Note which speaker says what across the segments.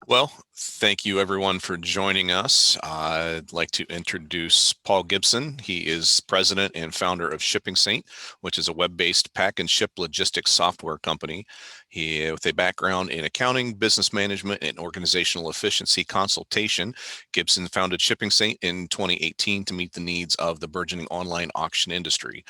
Speaker 1: Well, thank you everyone for joining us. I'd like to introduce Paul Gibson. He is president and founder of Shipping Saint, which is a web-based pack and ship logistics software company. With a background in accounting, business management, and organizational efficiency consultation, Gibson founded Shipping Saint in 2018 to meet the needs of the burgeoning online auction industry.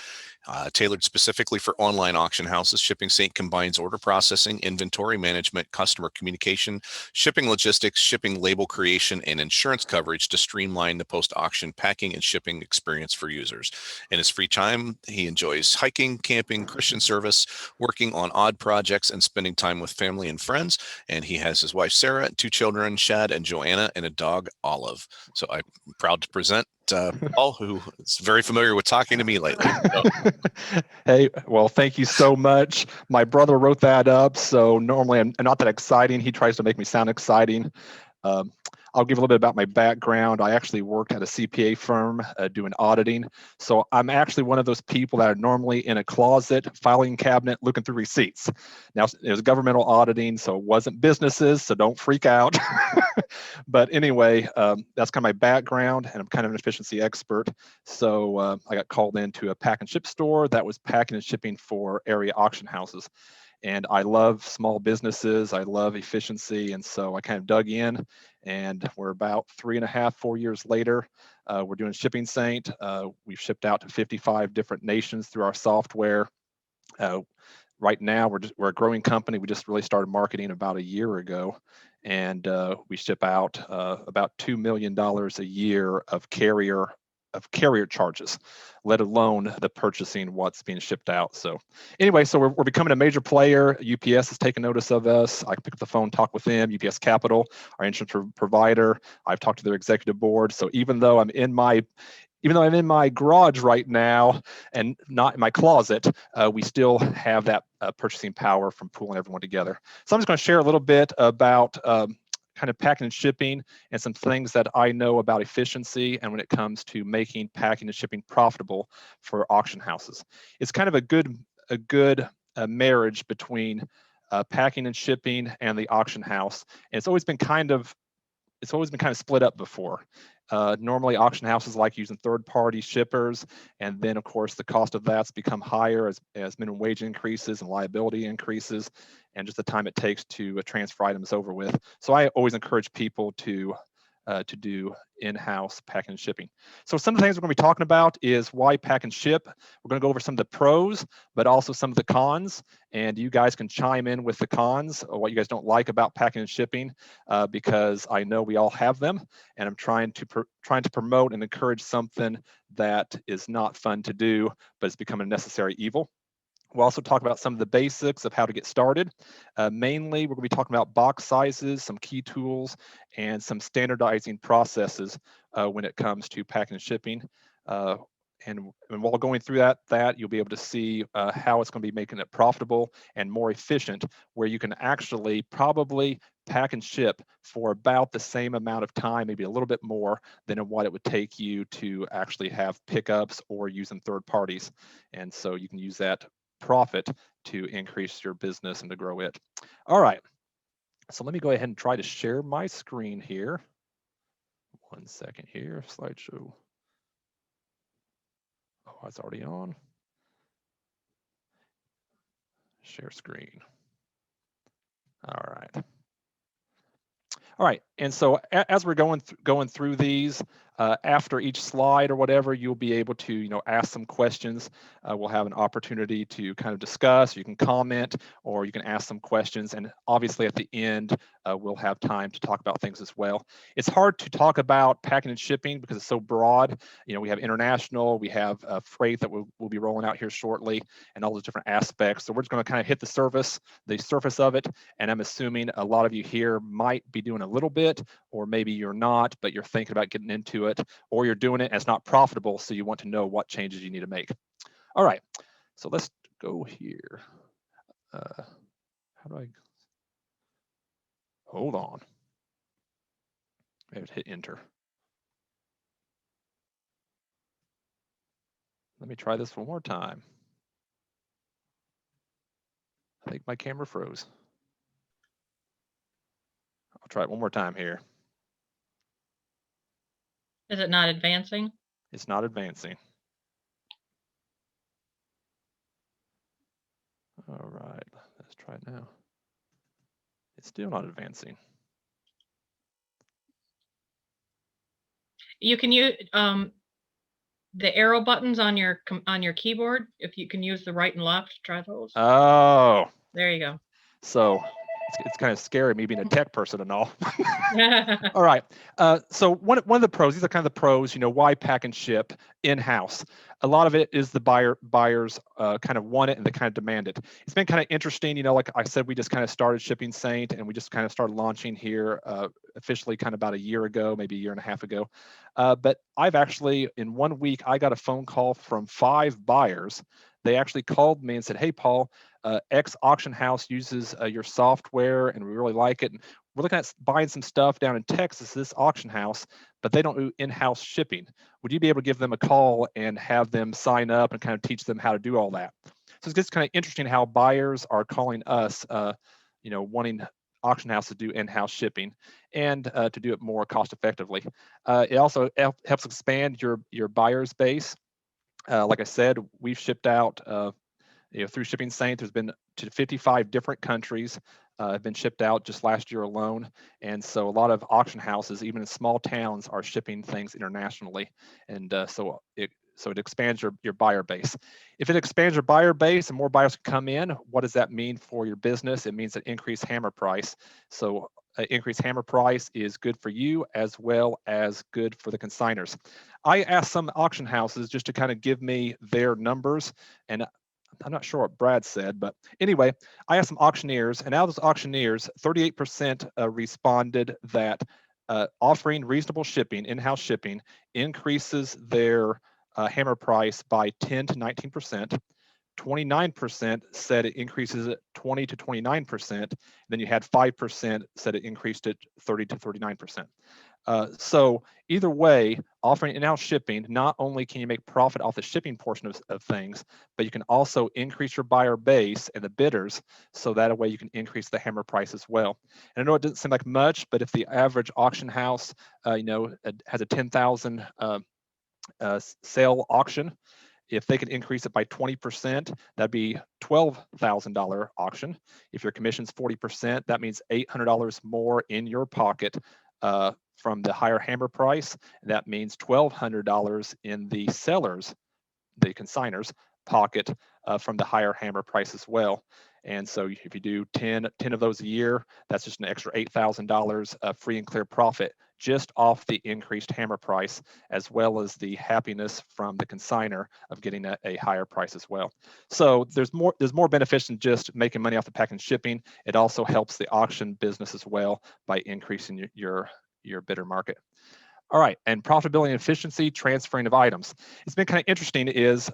Speaker 1: Tailored specifically for online auction houses, Shipping Saint combines order processing, inventory management, customer communication, shipping logistics, shipping label creation, and insurance coverage to streamline the post-auction packing and shipping experience for users. In his free time, he enjoys hiking, camping, Christian service, working on odd projects, and spending time with family and friends. And he has his wife, Sarah, two children, Shad and Joanna, and a dog, Olive. So I'm proud to present Paul, who is very familiar with talking to me lately. So.
Speaker 2: Hey, well, thank you so much. My brother wrote that up, so normally I'm not that exciting. He tries to make me sound exciting. Um, I'll give a little bit about my background. I actually worked at a CPA firm doing auditing. So I'm actually one of those people that are normally in a closet, filing cabinet, looking through receipts. Now, it was governmental auditing, so it wasn't businesses, so don't freak out. But anyway, that's kind of my background, and I'm kind of an efficiency expert. So I got called into a pack and ship store that was packing and shipping for area auction houses. And I love small businesses. I love efficiency. And so I kind of dug in, and we're about 3.5, 4 years later. We're doing Shipping Saint. We've shipped out to 55 different nations through our software. Uh, right now, we're a growing company. We just really started marketing about a year ago, and we ship out about $2 million a year of carrier charges, let alone the purchasing what's being shipped out. So anyway, so we're becoming a major player. UPS has taken notice of us. I can pick up the phone, talk with them. UPS Capital, our insurance provider. I've talked to their executive board. So even though I'm in my garage right now and not in my closet, we still have that purchasing power from pulling everyone together. So I'm just going to share a little bit about kind of packing and shipping and some things that I know about efficiency and when it comes to making packing and shipping profitable for auction houses. It's kind of a good marriage between packing and shipping and the auction house. And it's always been kind of split up before. Normally, auction houses like using third-party shippers, and then of course the cost of that's become higher as minimum wage increases and liability increases, and just the time it takes to transfer items over with. So I always encourage people to do in-house packing and shipping. So some of the things we're going to be talking about is why pack and ship. We're going to go over some of the pros, but also some of the cons. And you guys can chime in with the cons or what you guys don't like about packing and shipping, because I know we all have them. And I'm trying to promote and encourage something that is not fun to do, but it's become a necessary evil. We'll also talk about some of the basics of how to get started. Mainly, we're going to be talking about box sizes, some key tools, and some standardizing processes when it comes to packing and shipping. And while going through that you'll be able to see how it's going to be making it profitable and more efficient, where you can actually probably pack and ship for about the same amount of time, maybe a little bit more than what it would take you to actually have pickups or using third parties. And so you can use that profit to increase your business and to grow it. All right, so let me go ahead and try to share my screen here. 1 second here, slideshow. Oh, it's already on. Share screen. All right. All right, and so as we're going through these, after each slide or whatever, you'll be able to ask some questions. We'll have an opportunity to kind of discuss. You can comment or you can ask some questions, and obviously at the end we'll have time to talk about things as well. It's hard to talk about packing and shipping because it's so broad. We have international, we have freight that we'll be rolling out here shortly, and all those different aspects. So we're just going to kind of hit the surface of it, and I'm assuming a lot of you here might be doing a little bit, or maybe you're not, but you're thinking about getting into it, or you're doing it and it's not profitable, so you want to know what changes you need to make. All right, so let's go here. How do I, hold on. Maybe hit enter. Let me try this one more time. I think my camera froze. try it one more time here.
Speaker 3: Is it not advancing?
Speaker 2: It's not advancing. All right, let's try it now. It's still not advancing.
Speaker 3: You can use the arrow buttons on your keyboard. If you can use the right and left, try those.
Speaker 2: Oh,
Speaker 3: There you go.
Speaker 2: so it's kind of scary, me being a tech person and all. All right. So one of the pros, these are kind of the pros, why pack and ship in-house. A lot of it is the buyers kind of want it and they kind of demand it. It's been kind of interesting, like I said, we just kind of started Shipping Saint and we just kind of started launching here officially kind of about a year ago, maybe a year and a half ago. But I've actually, in 1 week, I got a phone call from 5 buyers. They actually called me and said, "Hey, Paul, X auction house uses your software and we really like it. And we're looking at buying some stuff down in Texas, this auction house, but they don't do in-house shipping. Would you be able to give them a call and have them sign up and kind of teach them how to do all that?" So it's just kind of interesting how buyers are calling us, wanting auction house to do in-house shipping and to do it more cost effectively. It also helps expand your buyer's base. Like I said, we've shipped out through Shipping Saint. There's been to 55 different countries have been shipped out just last year alone. And so a lot of auction houses, even in small towns, are shipping things internationally. And so it expands your buyer base. If it expands your buyer base and more buyers come in, what does that mean for your business? It means an increased hammer price. So increased hammer price is good for you as well as good for the consigners. I asked some auction houses just to kind of give me their numbers, and I'm not sure what Brad said, but anyway, I asked some auctioneers, and out of those auctioneers, 38% responded that offering reasonable shipping, in-house shipping, increases their hammer price by 10 to 19%. 29% said it increases it 20 to 29%. Then you had 5% said it increased it 30 to 39%. So either way, offering in-house shipping, not only can you make profit off the shipping portion of things, but you can also increase your buyer base and the bidders, so that way you can increase the hammer price as well. And I know it doesn't seem like much, but if the average auction house, has a 10,000 sale auction, if they could increase it by 20%, that'd be $12,000 auction. If your commission's 40%, that means $800 more in your pocket from the higher hammer price. And that means $1,200 in the sellers, the consigners pocket from the higher hammer price as well. And so if you do 10 of those a year, that's just an extra $8,000 free and clear profit just off the increased hammer price, as well as the happiness from the consigner of getting a higher price as well. So there's more benefits than just making money off the pack and shipping. It also helps the auction business as well by increasing your bidder market. All right, and profitability and efficiency, transferring of items. It's been kind of interesting is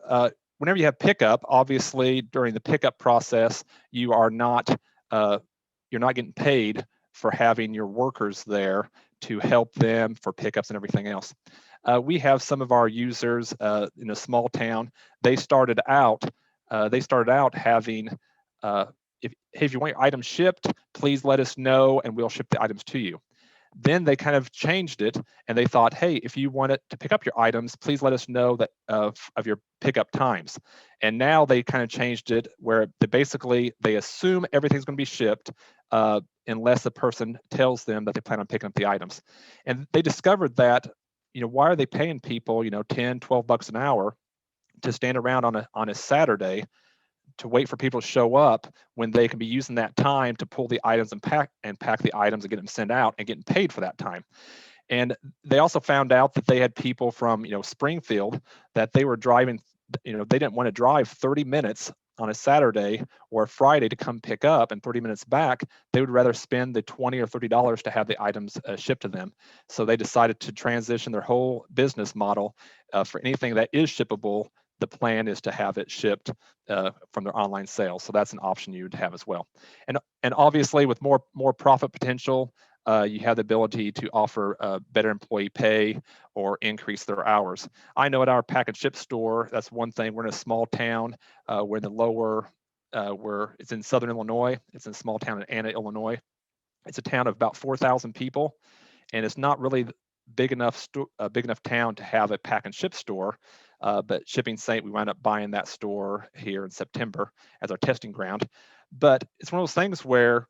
Speaker 2: whenever you have pickup, obviously during the pickup process, you are not you're not getting paid for having your workers there to help them for pickups and everything else. We have some of our users in a small town. They started out having, if you want your items shipped, please let us know and we'll ship the items to you. Then they kind of changed it and they thought, hey, if you want it to pick up your items, please let us know that of your pickup times. And now they kind of changed it where they assume everything's going to be shipped unless the person tells them that they plan on picking up the items. And they discovered that, why are they paying people, 10, 12 bucks an hour to stand around on a Saturday to wait for people to show up when they can be using that time to pull the items and pack the items and get them sent out and getting paid for that time. And they also found out that they had people from, Springfield that they were driving, they didn't want to drive 30 minutes on a Saturday or a Friday to come pick up and 30 minutes back. They would rather spend the $20 or $30 to have the items shipped to them. So they decided to transition their whole business model for anything that is shippable. The plan is to have it shipped from their online sales. So that's an option you'd have as well. And obviously with more profit potential, you have the ability to offer better employee pay or increase their hours. I know at our pack and ship store, that's one thing. We're in a small town. We're in the it's in Southern Illinois. It's in a small town in Anna, Illinois. It's a town of about 4,000 people, and it's not really big enough big enough town to have a pack and ship store. But Shipping Saint, we wound up buying that store here in September as our testing ground. But it's one of those things where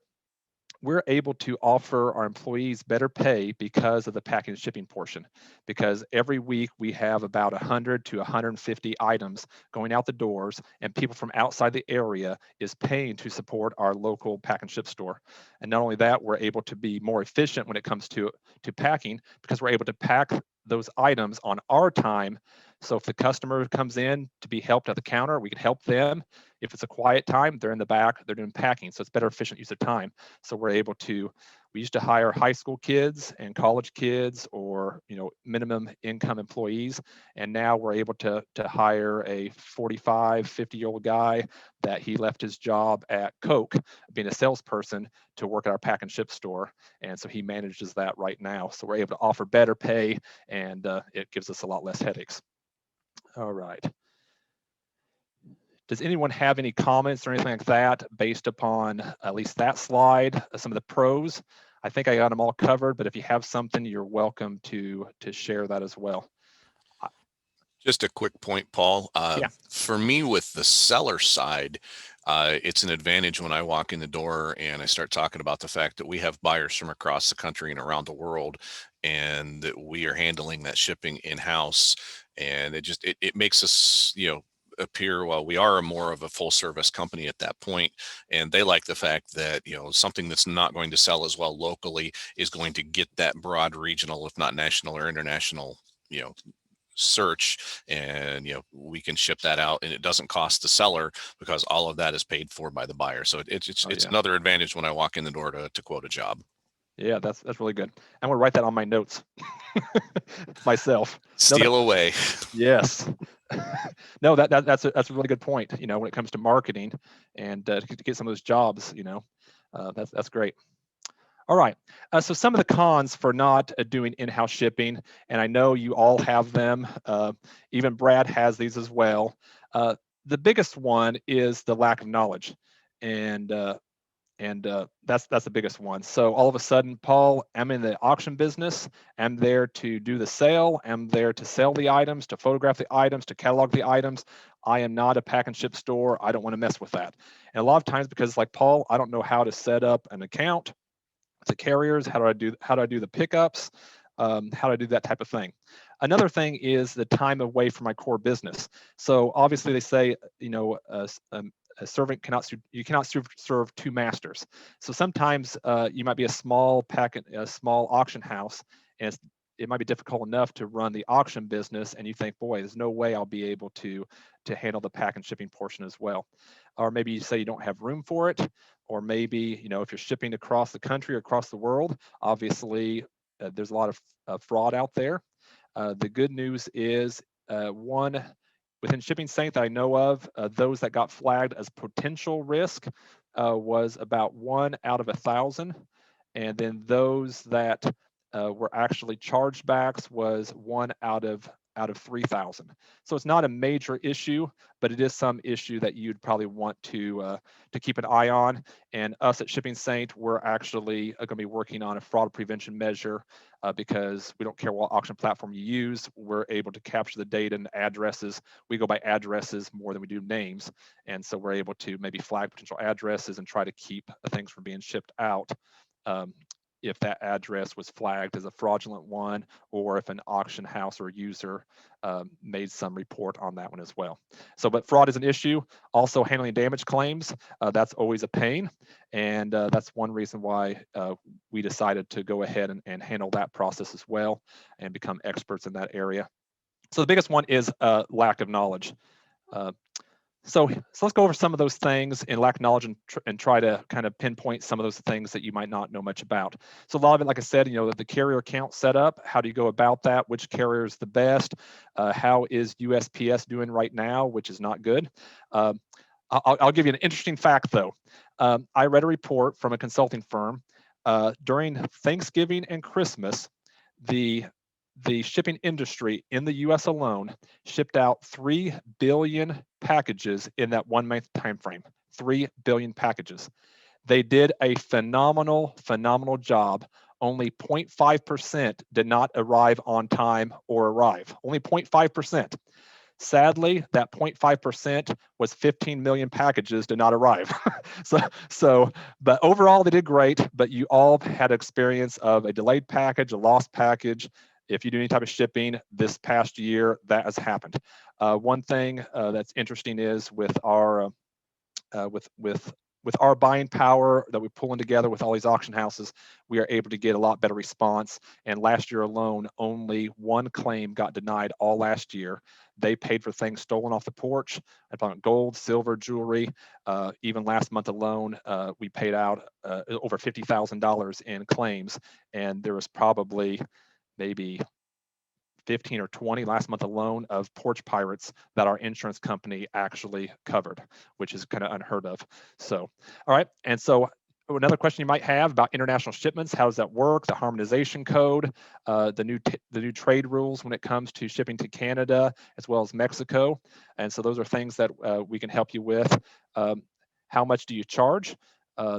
Speaker 2: we're able to offer our employees better pay because of the packing and shipping portion. Because every week we have about 100 to 150 items going out the doors, and people from outside the area is paying to support our local pack and ship store. And not only that, we're able to be more efficient when it comes to packing, because we're able to pack those items on our time. So if the customer comes in to be helped at the counter, we can help them. If it's a quiet time, they're in the back, they're doing packing. So it's better efficient use of time. So we're able to, we used to hire high school kids and college kids, or minimum income employees, and now we're able to hire a 45, 50-year-old guy that he left his job at Coke being a salesperson to work at our pack and ship store, and so he manages that right now. So we're able to offer better pay, and it gives us a lot less headaches. All right. Does anyone have any comments or anything like that based upon at least that slide, some of the pros? I think I got them all covered, but if you have something, you're welcome to share that as well.
Speaker 1: Just a quick point, Paul.
Speaker 2: Yeah.
Speaker 1: For me, with the seller side, it's an advantage when I walk in the door and I start talking about the fact that we have buyers from across the country and around the world, and that we are handling that shipping in-house. And it makes us, appear, well, we are more of a full service company at that point. And they like the fact that, something that's not going to sell as well locally is going to get that broad regional, if not national or international, search, and we can ship that out, and it doesn't cost the seller because all of that is paid for by the buyer. So it's
Speaker 2: Yeah.
Speaker 1: another advantage when I walk in the door to quote a job.
Speaker 2: Yeah, that's really good. I'm gonna write that on my notes myself.
Speaker 1: Steal away.
Speaker 2: Yes. No, that's a really good point. When it comes to marketing and to get some of those jobs, that's great. All right. So some of the cons for not doing in-house shipping, and I know you all have them. Even Brad has these as well. The biggest one is the lack of knowledge, and that's the biggest one. So all of a sudden, Paul, I'm in the auction business. I'm there to do the sale. I'm there to sell the items, to photograph the items, to catalog the items. I am not a pack and ship store. I don't want to mess with that. And a lot of times, because like Paul, I don't know how to set up an account to carriers. How do I do the pickups? How do I do that type of thing? Another thing is the time away from my core business. So obviously they say, a servant cannot serve two masters. So sometimes you might be a small auction house, and it might be difficult enough to run the auction business, and you think, boy, there's no way I'll be able to handle the pack and shipping portion as well. Or maybe you say you don't have room for it, or maybe if you're shipping across the country or across the world, obviously there's a lot of fraud out there. The good news is within Shipping Saint that I know of, those that got flagged as potential risk was about 1 out of 1,000. And then those that were actually chargebacks was 1 out of 3,000. So it's not a major issue, but it is some issue that you'd probably want to keep an eye on. And us at Shipping Saint, we're actually going to be working on a fraud prevention measure because we don't care what auction platform you use. We're able to capture the data and addresses. We go by addresses more than we do names. And so we're able to maybe flag potential addresses and try to keep things from being shipped out. If that address was flagged as a fraudulent one, or if an auction house or user made some report on that one as well. So, but fraud is an issue. Also, handling damage claims, that's always a pain. And that's one reason why we decided to go ahead and handle that process as well and become experts in that area. So the biggest one is lack of knowledge. So let's go over some of those things in lack of knowledge and try to kind of pinpoint some of those things that you might not know much about. So a lot of it, like I said, the carrier account setup, how do you go about that? Which carrier is the best? How is USPS doing right now, which is not good. I'll give you an interesting fact though. I read a report from a consulting firm during Thanksgiving and Christmas, the shipping industry in the US alone shipped out 3 billion packages in that 1 month time frame. 3 billion packages. They did a phenomenal job. Only 0.5% did not arrive on time or arrive. Only 0.5%. Sadly, that 0.5% was 15 million packages did not arrive. But overall they did great, but you all had experience of a delayed package, a lost package. If you do any type of shipping this past year, that has happened. One thing that's interesting is with our with our buying power that we're pulling together with all these auction houses, we are able to get a lot better response. And last year alone, only one claim got denied all last year. They paid for things stolen off the porch, about gold, silver, jewelry. Even last month alone, we paid out over $50,000 in claims. And there was probably maybe 15 or 20 last month alone of porch pirates that our insurance company actually covered, which is kind of unheard of. So, all right. And so another question you might have about international shipments, how does that work? The harmonization code, the new trade rules when it comes to shipping to Canada as well as Mexico. And so those are things that we can help you with. How much do you charge?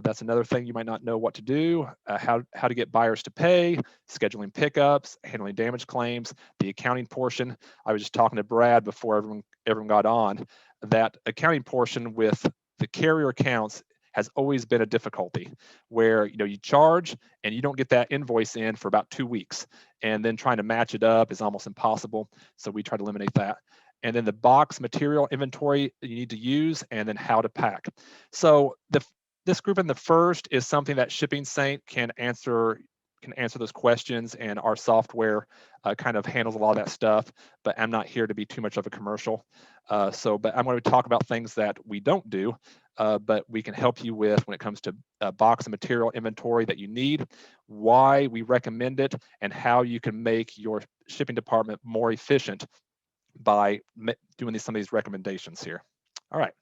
Speaker 2: That's another thing you might not know what to do, how to get buyers to pay, scheduling pickups, handling damage claims, the accounting portion. I was just talking to Brad before everyone got on. That accounting portion with the carrier accounts has always been a difficulty where you charge and you don't get that invoice in for about 2 weeks, and then trying to match it up is almost impossible. So we try to eliminate that. And then the box material inventory you need to use, and then how to pack. So this group in the first is something that Shipping Saint can answer those questions, and our software kind of handles a lot of that stuff, but I'm not here to be too much of a commercial. But I'm going to talk about things that we don't do, but we can help you with when it comes to box and material inventory that you need, why we recommend it, and how you can make your shipping department more efficient by doing some of these recommendations here. All right.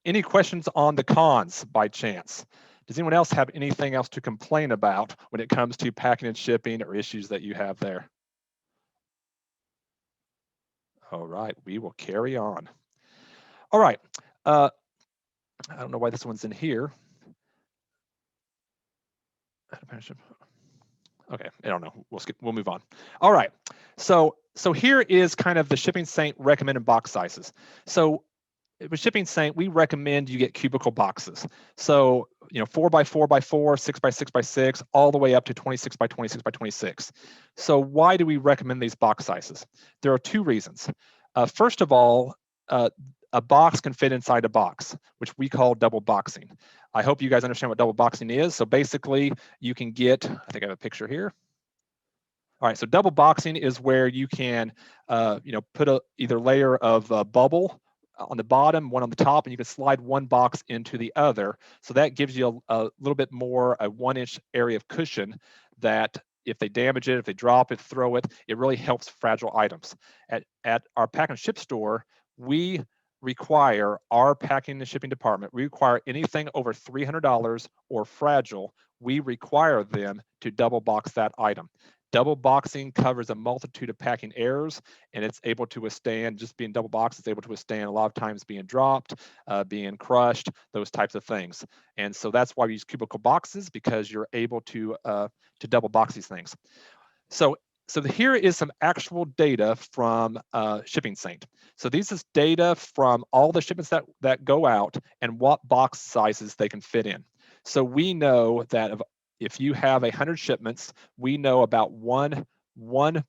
Speaker 2: Any questions on the cons by chance? Does anyone else have anything else to complain about when it comes to packing and shipping or issues that you have there? All right, we will carry on. All right, I don't know why this one's in here. Okay, I don't know, we'll move on. All right, so here is kind of the Shipping Saint recommended box sizes. So with Shipping Saint, we recommend you get cubicle boxes. So 4x4x4, 6x6x6, all the way up to 26x26x26. So why do we recommend these box sizes? There are 2 reasons. First of all, a box can fit inside a box, which we call double boxing. I hope you guys understand what double boxing is. So basically, you can get, I think I have a picture here. All right, so double boxing is where you can, put a either layer of bubble on the bottom, one on the top, and you can slide one box into the other. So that gives you a little bit more, a 1-inch area of cushion that if they damage it, if they drop it, throw it, it really helps fragile items. At our pack and ship store, we require our packing and shipping department, we require anything over $300 or fragile, we require them to double box that item. Double boxing covers a multitude of packing errors, and it's able to withstand, just being double boxed, it's able to withstand a lot of times being dropped, being crushed, those types of things. And so that's why we use cubicle boxes, because you're able to double box these things. So here is some actual data from Shipping Saint. So this is data from all the shipments that go out and what box sizes they can fit in. So we know that if you have 100 shipments, we know about one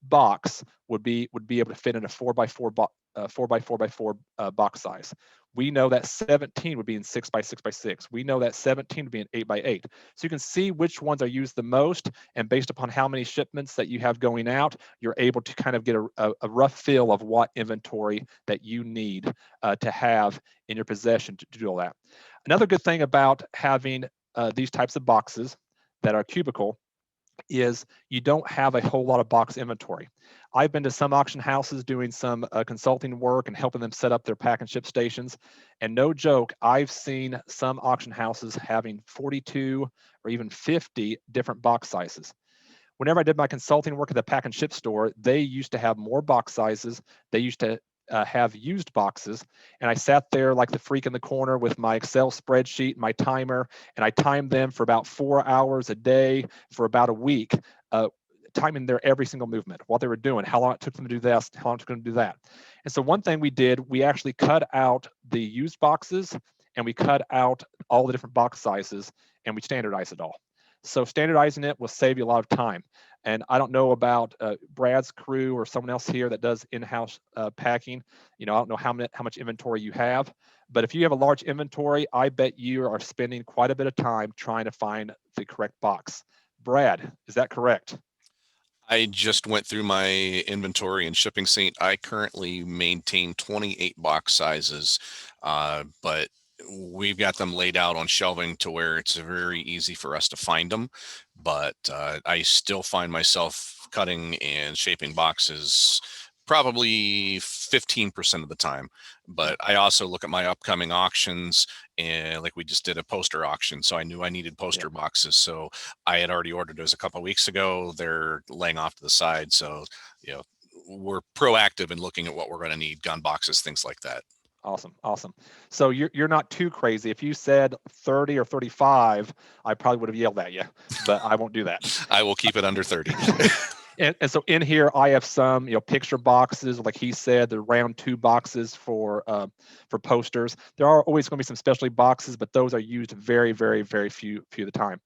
Speaker 2: box would be able to fit in a 4x4x4 box size. We know that 17 would be in 6x6x6. We know that 17 would be in 8x8. So you can see which ones are used the most, and based upon how many shipments that you have going out, you're able to kind of get a rough feel of what inventory that you need to have in your possession to do all that. Another good thing about having these types of boxes that are cubicle is you don't have a whole lot of box inventory. I've been to some auction houses doing some consulting work and helping them set up their pack and ship stations. And no joke, I've seen some auction houses having 42 or even 50 different box sizes. Whenever I did my consulting work at the pack and ship store, they used to have more box sizes. They used to have used boxes, and I sat there like the freak in the corner with my Excel spreadsheet, my timer, and I timed them for about 4 hours a day for about a week, timing their every single movement, what they were doing, how long it took them to do this, how long it took them to do that. And so one thing we did, we actually cut out the used boxes, and we cut out all the different box sizes, and we standardized it all. So standardizing it will save you a lot of time. And I don't know about Brad's crew or someone else here that does in-house packing. I don't know how much inventory you have, but if you have a large inventory, I bet you are spending quite a bit of time trying to find the correct box. Brad, is that correct?
Speaker 1: I just went through my inventory in Shipping Saint. I currently maintain 28 box sizes, but we've got them laid out on shelving to where it's very easy for us to find them. But I still find myself cutting and shaping boxes probably 15% of the time. But I also look at my upcoming auctions, and like we just did a poster auction, so I knew I needed poster boxes. So I had already ordered those a couple of weeks ago. They're laying off to the side. So, we're proactive in looking at what we're going to need, gun boxes, things like that.
Speaker 2: Awesome. So you're not too crazy. If you said 30 or 35, I probably would have yelled at you, but I won't do that.
Speaker 1: I will keep it under 30.
Speaker 2: And so in here, I have some, picture boxes, like he said, the round 2 boxes for posters. There are always going to be some specialty boxes, but those are used very, very, very few of the time.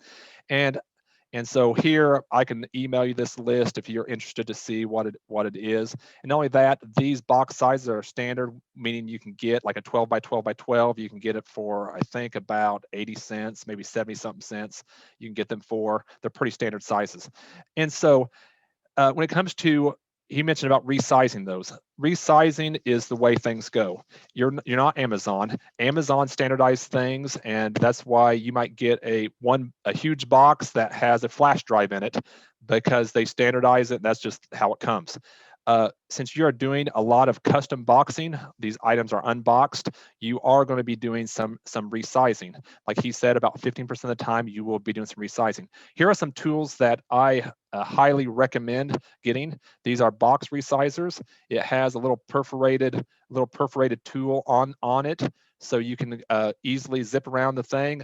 Speaker 2: And so here I can email you this list if you're interested to see what it is. And not only that, these box sizes are standard, meaning you can get like a 12 by 12 by 12. You can get it for, I think, about 80 cents, maybe 70 something cents. You can get them for, they're pretty standard sizes. And so when it comes to, he mentioned about resizing those. Resizing is the way things go. You're not Amazon. Amazon standardized things, and that's why you might get a huge box that has a flash drive in it because they standardize it. And that's just how it comes. Since you're doing a lot of custom boxing, these items are unboxed, you are going to be doing some resizing. Like he said, about 15% of the time you will be doing some resizing. Here are some tools that I highly recommend getting. These are box resizers. It has a little perforated tool on it, so you can easily zip around the thing.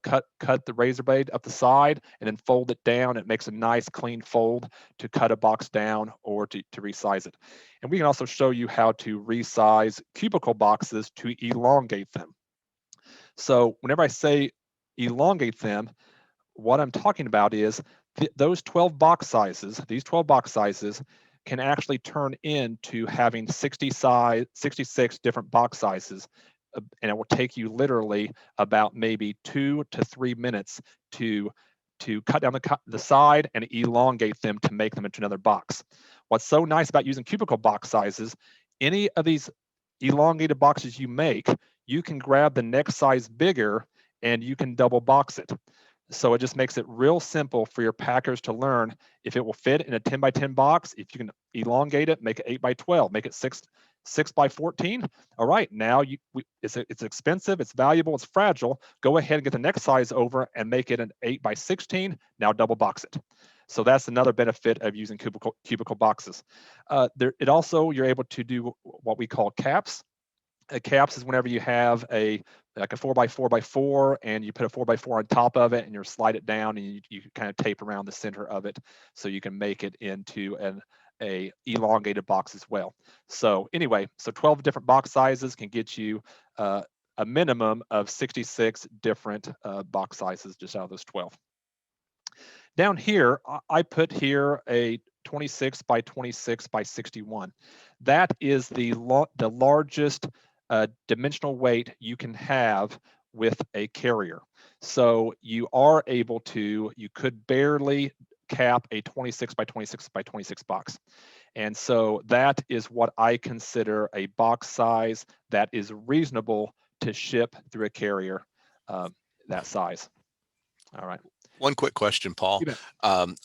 Speaker 2: Cut the razor blade up the side and then fold it down. It makes a nice clean fold to cut a box down or to resize it. And we can also show you how to resize cubicle boxes to elongate them. So whenever I say elongate them, what I'm talking about is those 12 box sizes, these 12 box sizes can actually turn into having 66 different box sizes. And it will take you literally about maybe 2 to 3 minutes to cut down the side and elongate them to make them into another box. What's so nice about using cubicle box sizes, any of these elongated boxes you make, you can grab the next size bigger and you can double box it. So it just makes it real simple for your packers to learn if it will fit in a 10 by 10 box. If you can elongate it, make it 8 by 12, make it 6 by 14. All right, now it's expensive, it's valuable, it's fragile. Go ahead and get the next size over and make it an 8 by 16. Now double box it. So that's another benefit of using cubicle boxes. It also, you're able to do what we call caps. Caps is whenever you have like a 4 by 4 by 4 and you put a 4 by 4 on top of it and you slide it down and you kind of tape around the center of it so you can make it into a elongated box as well. So anyway, so 12 different box sizes can get you a minimum of 66 different box sizes just out of those 12. Down here, I put here a 26 by 26 by 61. That is the largest dimensional weight you can have with a carrier. So you could barely cap a 26 by 26 by 26 box. And so that is what I consider a box size that is reasonable to ship through a carrier, that size. All right.
Speaker 1: One quick question, Paul.
Speaker 2: You bet.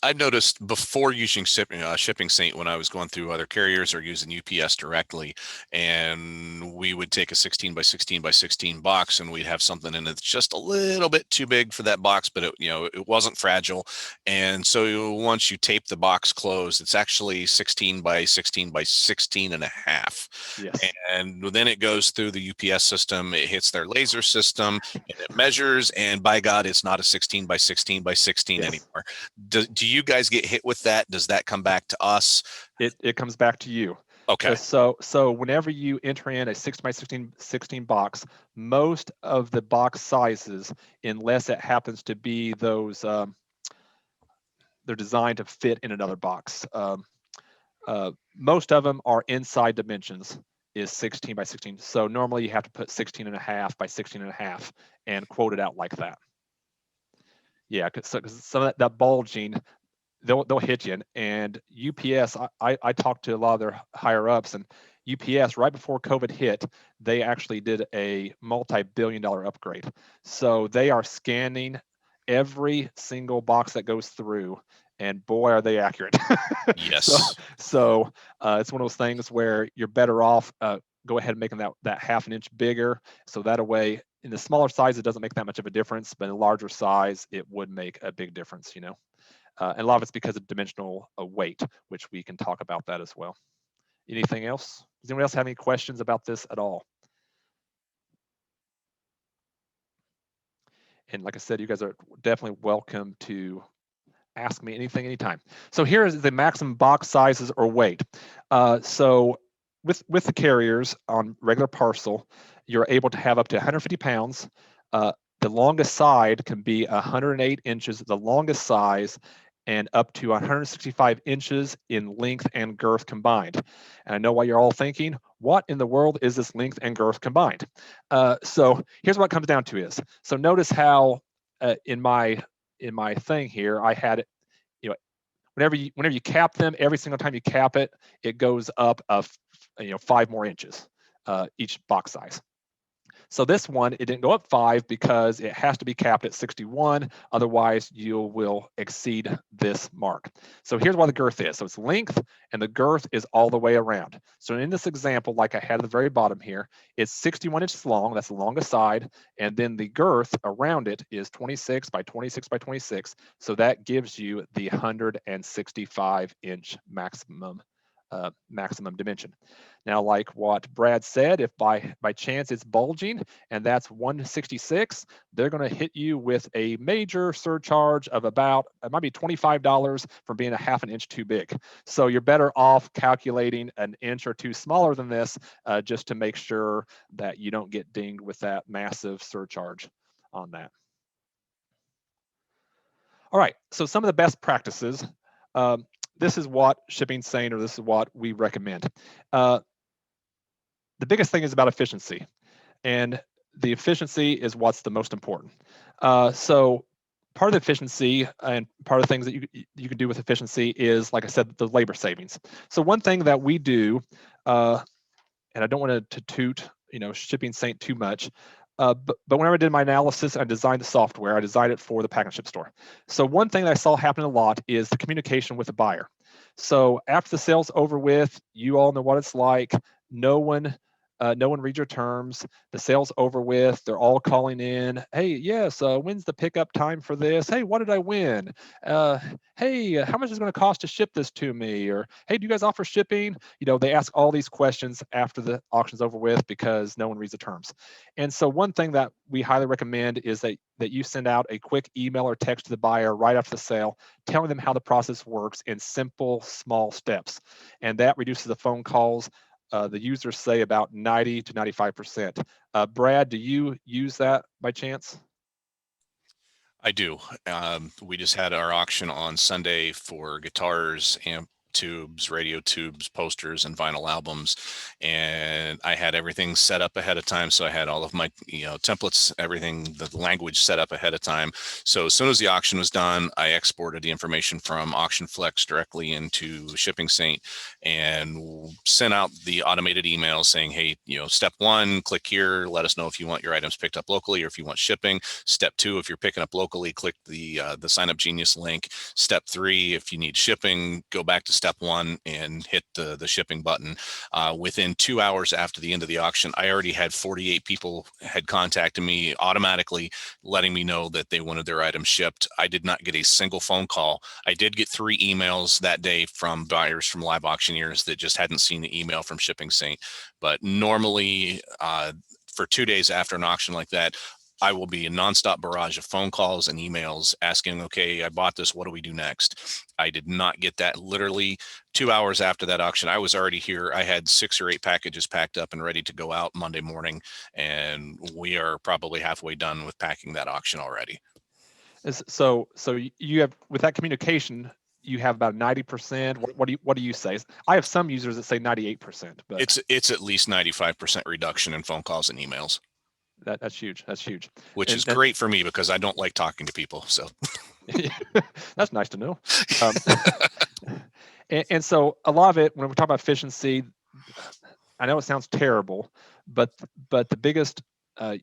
Speaker 1: I've noticed before using Shipping Saint, when I was going through other carriers or using UPS directly, and we would take a 16 by 16 by 16 box, and we'd have something in it that's just a little bit too big for that box, but it wasn't fragile. And so once you tape the box closed, it's actually 16 by 16 by 16 and a half.
Speaker 2: Yes.
Speaker 1: And then it goes through the UPS system, it hits their laser system, and it measures, and by God, it's not a 16 by 16 by 16
Speaker 2: Yes.
Speaker 1: anymore. Do you guys get hit with that? Does that come back to us?
Speaker 2: It comes back to you.
Speaker 1: Okay.
Speaker 2: So whenever you enter in a 16 by 16 box, most of the box sizes, unless it happens to be those, they're designed to fit in another box. Most of them are inside dimensions is 16 by 16. So normally you have to put 16 and a half by 16 and a half and quote it out like that. Yeah, because some of that bulging, they'll hit you. And UPS, I talked to a lot of their higher ups, and UPS right before COVID hit, they actually did a multi-billion-dollar upgrade. So they are scanning every single box that goes through, and boy, are they accurate.
Speaker 1: Yes.
Speaker 2: So it's one of those things where you're better off go ahead and making that half an inch bigger. So that way, in the smaller size, it doesn't make that much of a difference, but in a larger size, it would make a big difference, and a lot of it's because of dimensional weight, which we can talk about that as well. Anything else? Does anyone else have any questions about this at all? And like I said, you guys are definitely welcome to ask me anything, anytime. So here is the maximum box sizes or weight. So with the carriers on regular parcel, you're able to have up to 150 pounds. The longest side can be 108 inches, the longest size, and up to 165 inches in length and girth combined. And I know what you're all thinking, what in the world is this length and girth combined? So here's what it comes down to is, so notice how in my thing here, I had it, whenever you cap them, every single time you cap it, it goes up 5 more inches, each box size. So this one, it didn't go up 5 because it has to be capped at 61. Otherwise, you will exceed this mark. So here's what the girth is. So it's length, and the girth is all the way around. So in this example, like I had at the very bottom here, it's 61 inches long. That's the longest side. And then the girth around it is 26 by 26 by 26. So that gives you the 165 inch maximum dimension. Now, like what Brad said, if by chance it's bulging and that's 166, they're going to hit you with a major surcharge of about, it might be $25 for being a half an inch too big. So you're better off calculating an inch or two smaller than this, just to make sure that you don't get dinged with that massive surcharge on that. All right, so some of the best practices. This is what Shipping Saint, or this is what we recommend. The biggest thing is about efficiency, and the efficiency is what's the most important. So part of the efficiency and part of the things that you can do with efficiency is, like I said, the labor savings. So one thing that we do, and I don't want to toot Shipping Saint too much, but whenever I did my analysis, I designed the software. I designed it for the Pack and Ship store. So one thing that I saw happen a lot is the communication with the buyer. So after the sale's over with, you all know what it's like. No one reads your terms. The sale's over with. They're all calling in. Hey, yes, when's the pickup time for this? Hey, what did I win? Hey, how much is it going to cost to ship this to me? Or, hey, do you guys offer shipping? They ask all these questions after the auction's over with because no one reads the terms. And so one thing that we highly recommend is that you send out a quick email or text to the buyer right after the sale, telling them how the process works in simple, small steps. And that reduces the phone calls. The users say about 90 to 95%. Brad, do you use that by chance?
Speaker 1: I do. We just had our auction on Sunday for guitars, tubes, radio tubes, posters, and vinyl albums. And I had everything set up ahead of time. So I had all of my, templates, everything, the language set up ahead of time. So as soon as the auction was done, I exported the information from AuctionFlex directly into Shipping Saint and sent out the automated emails saying, hey, step 1, click here, let us know if you want your items picked up locally or if you want shipping. Step 2, if you're picking up locally, click the Sign Up Genius link. Step 3, if you need shipping, go back to step 1 and hit the shipping button. Within 2 hours after the end of the auction, I already had 48 people had contacted me automatically, letting me know that they wanted their items shipped. I did not get a single phone call. I did get 3 emails that day from buyers from live auctioneers that just hadn't seen the email from Shipping Saint. But normally, for 2 days after an auction like that, I will be a nonstop barrage of phone calls and emails asking, okay, I bought this, what do we do next? I did not get that. Literally 2 hours after that auction, I was already here. I had 6 or 8 packages packed up and ready to go out Monday morning. And we are probably halfway done with packing that auction already.
Speaker 2: So you have, with that communication, you have about 90%. What do you say? I have some users that say 98%, but
Speaker 1: it's at least 95% reduction in phone calls and emails.
Speaker 2: That's huge. That's huge.
Speaker 1: Which is great for me because I don't like talking to people. So
Speaker 2: that's nice to know. And so a lot of it, when we talk about efficiency, I know it sounds terrible, but the biggest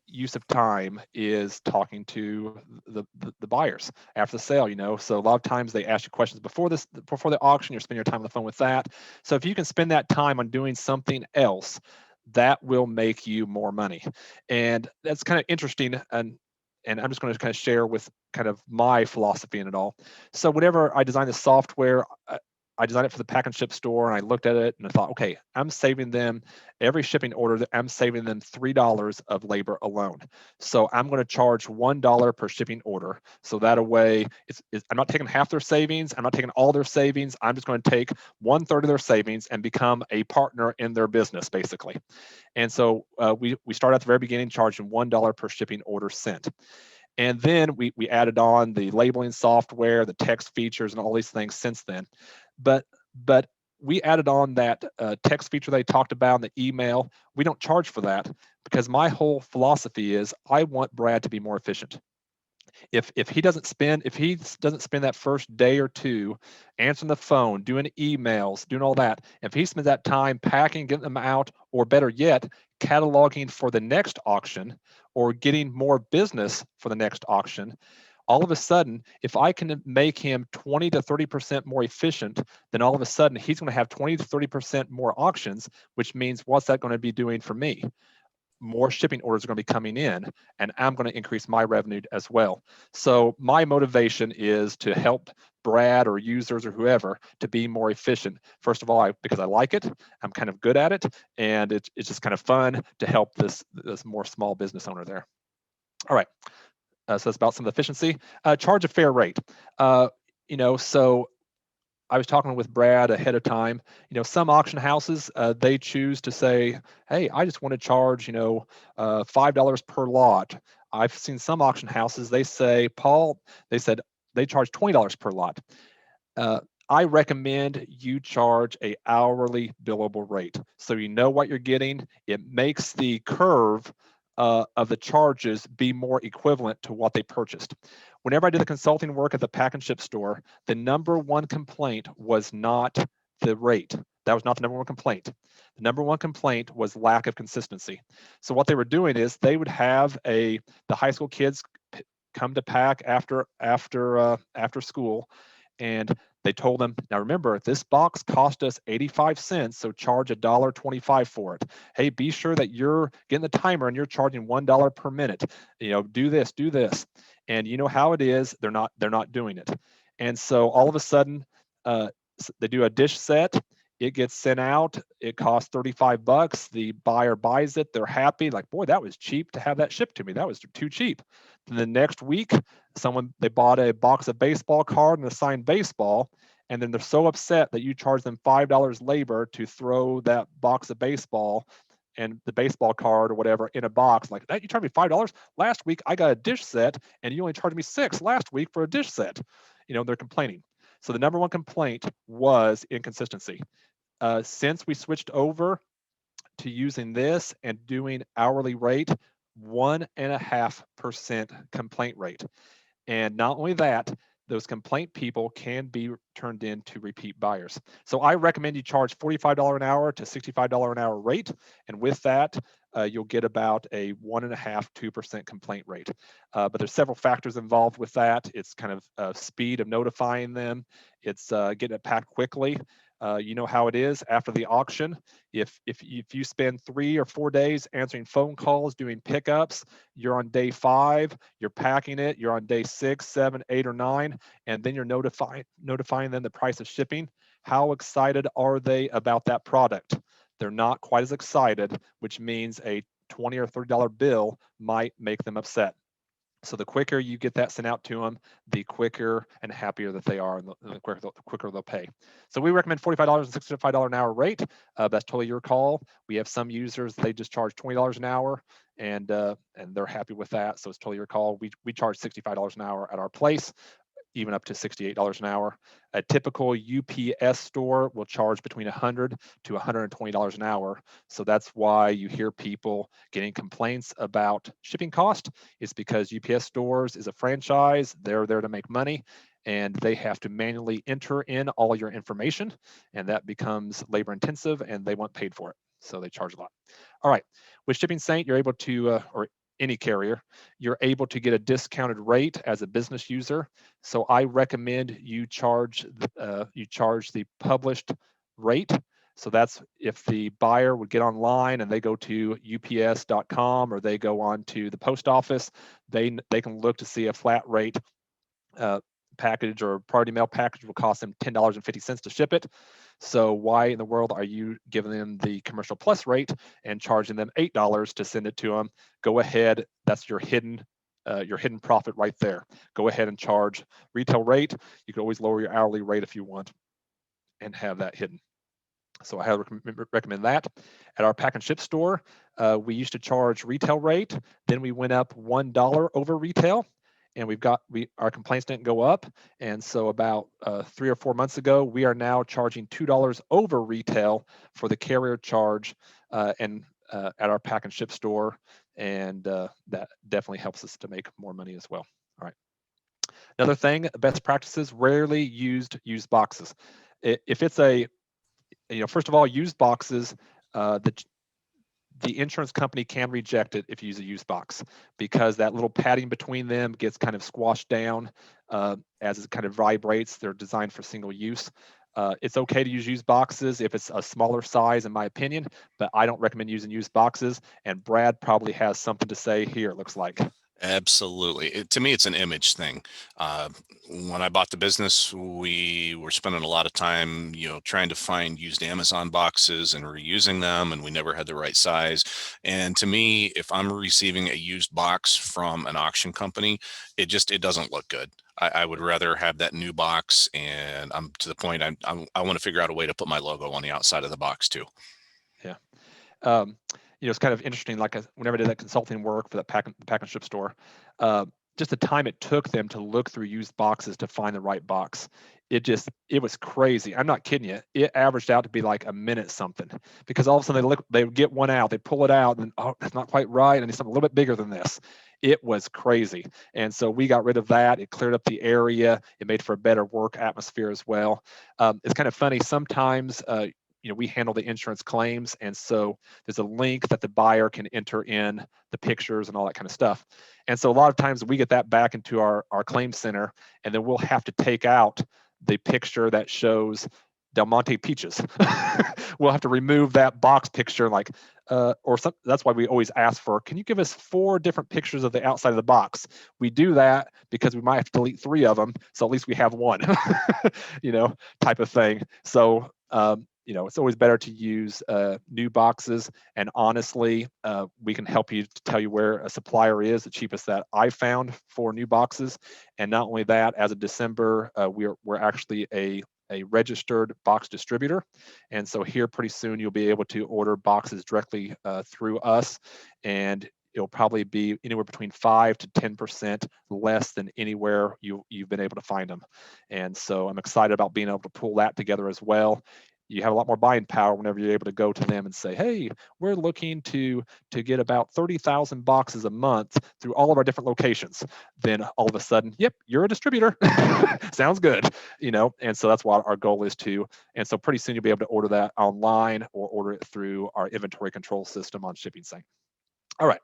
Speaker 2: use of time is talking to the buyers after the sale. So a lot of times they ask you questions before the auction. You're spending your time on the phone with that. So if you can spend that time on doing something else, that will make you more money. And that's kind of interesting. And I'm just going to kind of share with kind of my philosophy in it all. So whenever I design the software, I designed it for the Pack and Ship store, and I looked at it and I thought, okay, I'm saving them every shipping order that I'm saving them $3 of labor alone. So I'm going to charge $1 per shipping order. So that way, I'm not taking half their savings. I'm not taking all their savings. I'm just going to take 1/3 of their savings and become a partner in their business, basically. And so we started at the very beginning charging $1 per shipping order sent. And then we added on the labeling software, the text features, and all these things since then. But we added on that text feature they talked about in the email. We don't charge for that because my whole philosophy is I want Brad to be more efficient. If he doesn't spend that first day or two answering the phone, doing emails, doing all that, if he spends that time packing, getting them out, or better yet, cataloging for the next auction or getting more business for the next auction, all of a sudden, if I can make him 20 to 30% more efficient, then all of a sudden he's going to have 20 to 30% more auctions, which means what's that going to be doing for me? More shipping orders are going to be coming in, and I'm going to increase my revenue as well. So my motivation is to help Brad or users or whoever to be more efficient. First of all, because I like it, I'm kind of good at it, and it's just kind of fun to help this more small business owner there. All right. So that's about some of the efficiency. Charge a fair rate. So I was talking with Brad ahead of time. Some auction houses, they choose to say, hey, I just want to charge, $5 per lot. I've seen some auction houses, they say, Paul, they said they charge $20 per lot. I recommend you charge a hourly billable rate. So you know what you're getting. It makes the curve of the charges be more equivalent to what they purchased. Whenever I did the consulting work at the Pack and Ship store, the number one complaint was not the rate. That was not the number one complaint. The number one complaint was lack of consistency. So what they were doing is they would have the high school kids come to Pack after school, and they told them, now remember, this box cost us 85 cents, so charge $1.25 for it. Hey, be sure that you're getting the timer and you're charging $1 per minute. Do this, do this. And you know how it is, they're not doing it. And so all of a sudden, they do a dish set, it gets sent out, it costs $35. The buyer buys it, they're happy, like, boy, that was cheap to have that shipped to me. That was too cheap. Then the next week, they bought a box of baseball card and a signed baseball, and then they're so upset that you charge them $5 labor to throw that box of baseball and the baseball card or whatever in a box. Like, that you charged me $5? Last week I got a dish set and you only charged me $6 last week for a dish set. They're complaining. So the number one complaint was inconsistency. Since we switched over to using this and doing hourly rate, 1.5% complaint rate. And not only that, those complaint people can be turned into repeat buyers. So I recommend you charge $45 an hour to $65 an hour rate. And with that, you'll get about a 1.5%, 2% complaint rate. But there's several factors involved with that. It's kind of speed of notifying them. It's getting it packed quickly. You know how it is after the auction. If you spend 3 or 4 days answering phone calls, doing pickups, you're on day 5, you're packing it, you're on day 6, 7, 8, or 9, and then you're notifying them the price of shipping. How excited are they about that product? They're not quite as excited, which means a $20 or $30 bill might make them upset. So the quicker you get that sent out to them, the quicker and happier that they are, and the quicker they'll pay. So we recommend $45 and $65 an hour rate. That's totally your call. We have some users, they just charge $20 an hour, and they're happy with that. So it's totally your call. We charge $65 an hour at our place, even up to $68 an hour. A typical UPS store will charge between $100 to $120 an hour. So that's why you hear people getting complaints about shipping cost. It's because UPS stores is a franchise. They're there to make money, and they have to manually enter in all your information, and that becomes labor intensive, and they want paid for it. So they charge a lot. All right, with Shipping Saint, you're able to, or any carrier, you're able to get a discounted rate as a business user. So I recommend you charge the published rate. So that's if the buyer would get online and they go to ups.com or they go on to the post office, they can look to see a flat rate package or priority mail package will cost them $10.50 to ship it. So why in the world are you giving them the commercial plus rate and charging them $8 to send it to them? Go ahead, that's your hidden profit right there. Go ahead and charge retail rate. You can always lower your hourly rate if you want and have that hidden. So I recommend that. At our pack and ship store, we used to charge retail rate, then we went up $1 over retail, and our complaints didn't go up. And so about 3 or 4 months ago, we are now charging $2 over retail for the carrier charge at our pack and ship store. And that definitely helps us to make more money as well. All right. Another thing, best practices, rarely used boxes. If it's first of all, used boxes, the insurance company can reject it if you use a used box, because that little padding between them gets kind of squashed down as it kind of vibrates. They're designed for single use. It's okay to use used boxes if it's a smaller size, in my opinion, but I don't recommend using used boxes. And Brad probably has something to say here, it looks like.
Speaker 1: Absolutely. To me, it's an image thing. When I bought the business, we were spending a lot of time, trying to find used Amazon boxes and reusing them, and we never had the right size. And to me, if I'm receiving a used box from an auction company, it doesn't look good. I would rather have that new box, and I'm to the point I want to figure out a way to put my logo on the outside of the box too.
Speaker 2: Yeah. It's kind of interesting, like whenever I did that consulting work for the pack and ship store, just the time it took them to look through used boxes to find the right box. It was crazy. I'm not kidding you. It averaged out to be like a minute something, because all of a sudden they would get one out, they pull it out, and oh, that's not quite right, and it's something a little bit bigger than this. It was crazy. And so we got rid of that. It cleared up the area. It made for a better work atmosphere as well. It's kind of funny. Sometimes, we handle the insurance claims. And so there's a link that the buyer can enter in the pictures and all that kind of stuff. And so a lot of times we get that back into our claim center, and then we'll have to take out the picture that shows Del Monte peaches. We'll have to remove that box picture, that's why we always ask for, can you give us 4 different pictures of the outside of the box? We do that because we might have to delete 3 of them, so at least we have 1, type of thing. So, it's always better to use new boxes. And honestly, we can help you to tell you where a supplier is, the cheapest that I found for new boxes. And not only that, as of December, we're actually a registered box distributor. And so here pretty soon you'll be able to order boxes directly through us. And it'll probably be anywhere between 5 to 10% less than anywhere you've been able to find them. And so I'm excited about being able to pull that together as well. You have a lot more buying power whenever you're able to go to them and say, hey, we're looking to get about 30,000 boxes a month through all of our different locations. Then all of a sudden, yep, you're a distributor. Sounds good, you know. And so that's what our goal is too. And so pretty soon you'll be able to order that online or order it through our inventory control system on ShippingSync. All right.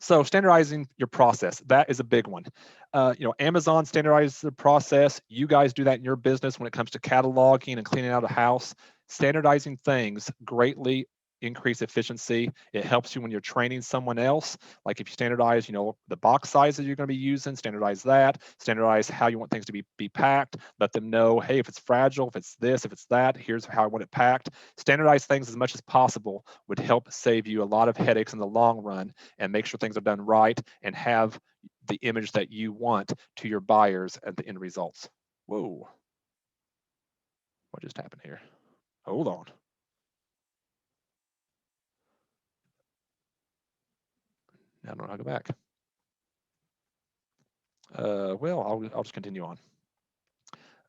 Speaker 2: So standardizing your process, that is a big one. You know, Amazon standardizes the process. You guys do that in your business when it comes to cataloging and cleaning out a house. Standardizing things greatly increase efficiency. It helps you when you're training someone else. Like if you standardize, you know, the box sizes you're going to be using, standardize that, standardize how you want things to be packed, let them know, hey, if it's fragile, if it's this, if it's that, here's how I want it packed. Standardize things as much as possible would help save you a lot of headaches in the long run and make sure things are done right and have the image that you want to your buyers at the end results. Whoa. What just happened here? Hold on. I don't know how to go back. Well, I'll just continue on.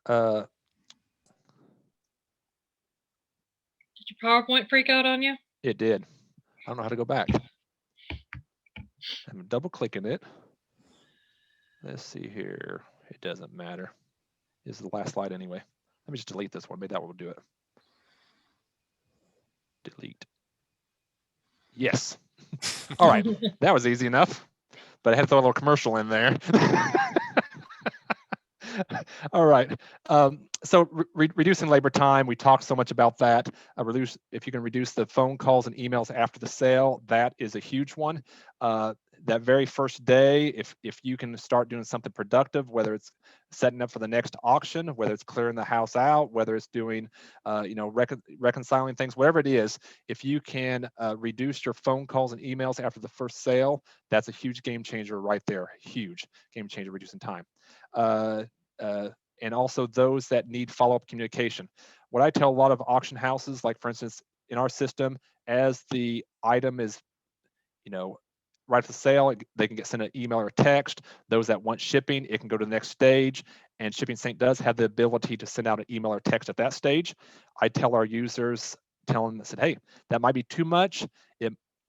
Speaker 3: Did your PowerPoint freak out on you?
Speaker 2: It did. I don't know how to go back. I'm double clicking it. Let's see here. It doesn't matter. This is the last slide anyway. Let me just delete this one. Maybe that will do it. Delete. Yes. All right. That was easy enough, but I had to throw a little commercial in there. All right. So reducing labor time, we talked so much about that. If you can reduce the phone calls and emails after the sale, that is a huge one. That very first day, if you can start doing something productive, whether it's setting up for the next auction, whether it's clearing the house out, whether it's doing, you know, reconciling things, whatever it is, if you can reduce your phone calls and emails after the first sale, that's a huge game changer right there. Huge game changer, reducing time. And also those that need follow-up communication. What I tell a lot of auction houses, like for instance, in our system, as the item is, you know, right for sale, they can get sent an email or text. Those that want shipping, it can go to the next stage. And ShippingSync does have the ability to send out an email or text at that stage. I tell our users, tell them, I said, hey, that might be too much.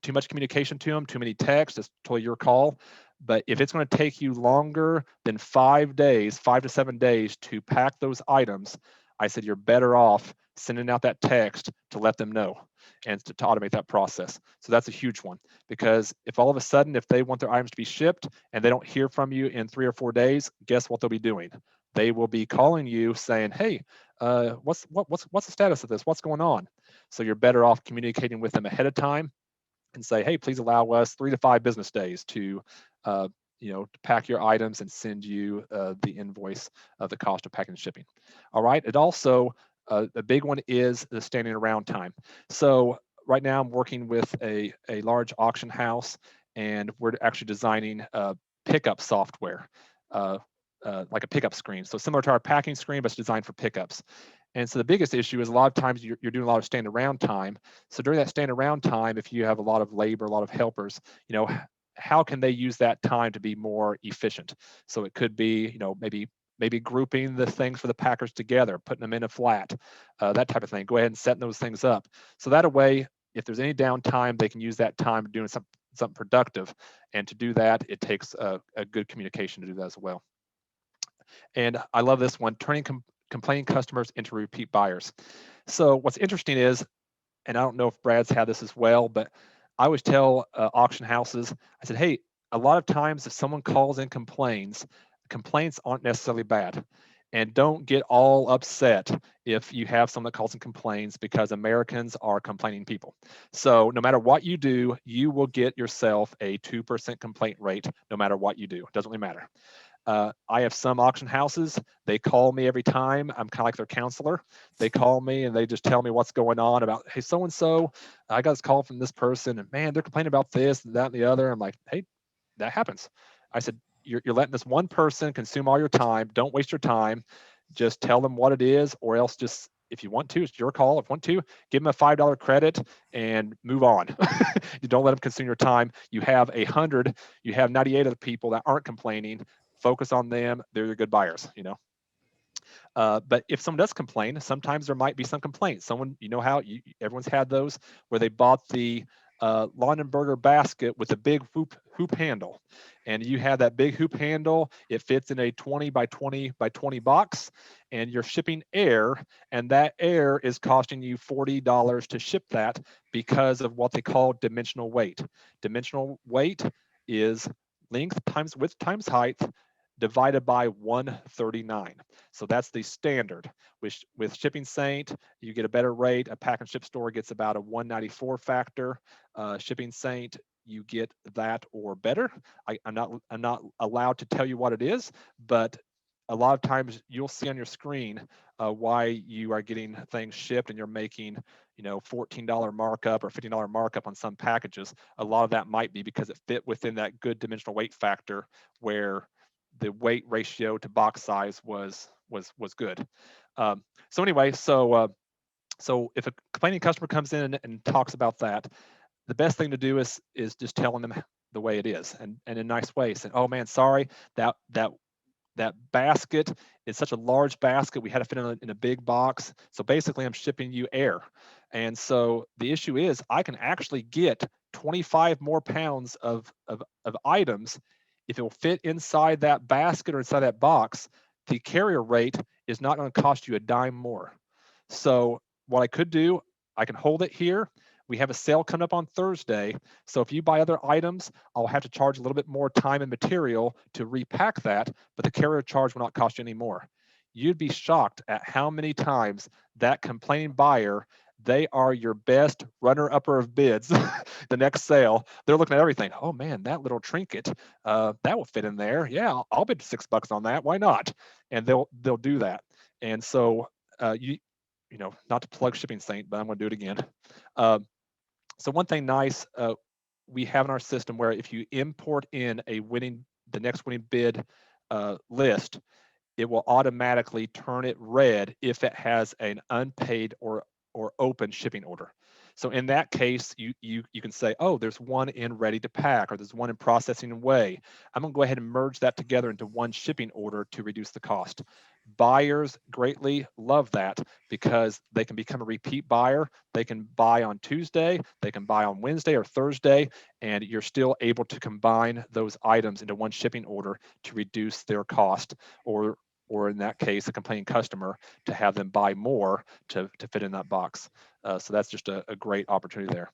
Speaker 2: Too much communication to them, too many texts, it's totally your call. But if it's going to take you longer than 5 days, 5 to 7 days to pack those items, I said, you're better off sending out that text to let them know and to automate that process. So that's a huge one, because if all of a sudden, if they want their items to be shipped and they don't hear from you in 3 or 4 days, guess what they'll be doing? They will be calling you saying, hey, what's the status of this? What's going on? So you're better off communicating with them ahead of time and say, hey, please allow us 3 to 5 business days to, you know, to pack your items and send you the invoice of the cost of packing and shipping. All right. It also, a big one is the standing around time. So right now I'm working with a large auction house, and we're actually designing pickup software, like a pickup screen. So similar to our packing screen, but it's designed for pickups. And so the biggest issue is a lot of times you're doing a lot of stand around time. So during that stand around time, if you have a lot of labor, a lot of helpers, you know, how can they use that time to be more efficient? So it could be, you know, maybe grouping the things for the packers together, putting them in a flat, that type of thing. Go ahead and set those things up. So that way, if there's any downtime, they can use that time doing something productive. And to do that, it takes a good communication to do that as well. And I love this one, turning complaining customers into repeat buyers. So what's interesting is, and I don't know if Brad's had this as well, but I always tell auction houses, I said, hey, a lot of times if someone calls and complaints aren't necessarily bad. And don't get all upset if you have someone that calls and complains, because Americans are complaining people. So no matter what you do, you will get yourself a 2% complaint rate no matter what you do. It doesn't really matter. I have some auction houses, they call me every time. I'm kind of like their counselor. They call me and they just tell me what's going on about, hey, so-and-so, I got this call from this person and man, they're complaining about this and that and the other. I'm like, hey, that happens. I said, you're letting this one person consume all your time. Don't waste your time. Just tell them what it is, or else just, if you want to, it's your call. If you want to, give them a $5 credit and move on. You don't let them consume your time. You have 98 of the people that aren't complaining. Focus on them. They're your good buyers, you know. But if someone does complain, sometimes there might be some complaints. Someone, you know how everyone's had those where they bought the Lonenberger basket with a big hoop handle, and you have that big hoop handle. It fits in a 20 by 20 by 20 box, and you're shipping air, and that air is costing you $40 to ship that because of what they call dimensional weight. Dimensional weight is length times width times height divided by 139. So that's the standard. With Shipping Saint, you get a better rate. A pack and ship store gets about a 194 factor. Shipping Saint, you get that or better. I'm not allowed to tell you what it is, but a lot of times you'll see on your screen why you are getting things shipped and you're making, you know, $14 markup or $15 markup on some packages. A lot of that might be because it fit within that good dimensional weight factor where the weight ratio to box size was good. So anyway, so if a complaining customer comes in and talks about that, the best thing to do is just telling them the way it is and in a nice way, saying, "Oh man, sorry, that basket is such a large basket. We had to fit in a big box. So basically, I'm shipping you air, and so the issue is I can actually get 25 more pounds of items." If it will fit inside that basket or inside that box, the carrier rate is not going to cost you a dime more. So what I could do, I can hold it here. We have a sale coming up on Thursday. So if you buy other items, I'll have to charge a little bit more time and material to repack that, but the carrier charge will not cost you any more. You'd be shocked at how many times that complaining buyer, they are your best runner-upper of bids. The next sale, they're looking at everything. Oh man, that little trinket, that will fit in there. Yeah, I'll bid $6 on that. Why not? And they'll do that. And so you know, not to plug Shipping Saint, but I'm going to do it again. So one thing nice we have in our system where if you import in the next winning bid list, it will automatically turn it red if it has an unpaid or open shipping order. So in that case, you can say, oh, there's one in ready to pack, or there's one in processing away. I'm going to go ahead and merge that together into one shipping order to reduce the cost. Buyers greatly love that because they can become a repeat buyer. They can buy on Tuesday, they can buy on Wednesday or Thursday, and you're still able to combine those items into one shipping order to reduce their cost, or in that case, a complaining customer, to have them buy more to fit in that box. So that's just a great opportunity there.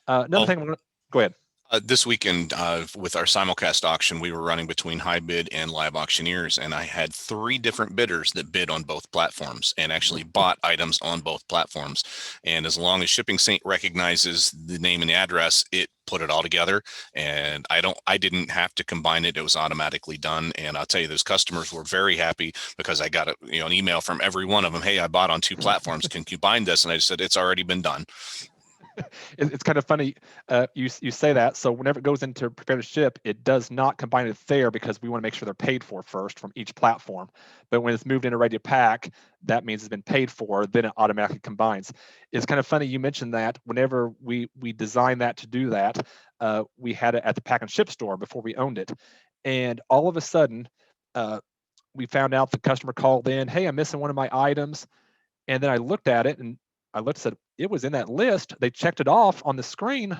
Speaker 2: Another thing, go ahead.
Speaker 1: This weekend with our simulcast auction, we were running between HiBid and Live Auctioneers, and I had 3 different bidders that bid on both platforms and actually bought items on both platforms. And as long as Shipping Saint recognizes the name and the address, it put it all together, and I didn't have to combine it. It was automatically done. And I'll tell you, those customers were very happy because I got an email from every one of them. Hey, I bought on 2 platforms. Can you bind this? And I just said, it's already been done.
Speaker 2: It's kind of funny you say that. So whenever it goes into prepare to ship, it does not combine it there because we want to make sure they're paid for first from each platform. But when it's moved into ready to pack, that means it's been paid for, then it automatically combines. It's kind of funny you mentioned that. Whenever we designed that to do that, we had it at the pack and ship store before we owned it. And all of a sudden, we found out the customer called in, hey, I'm missing one of my items. And then I looked at it and I looked and said, it was in that list. They checked it off on the screen.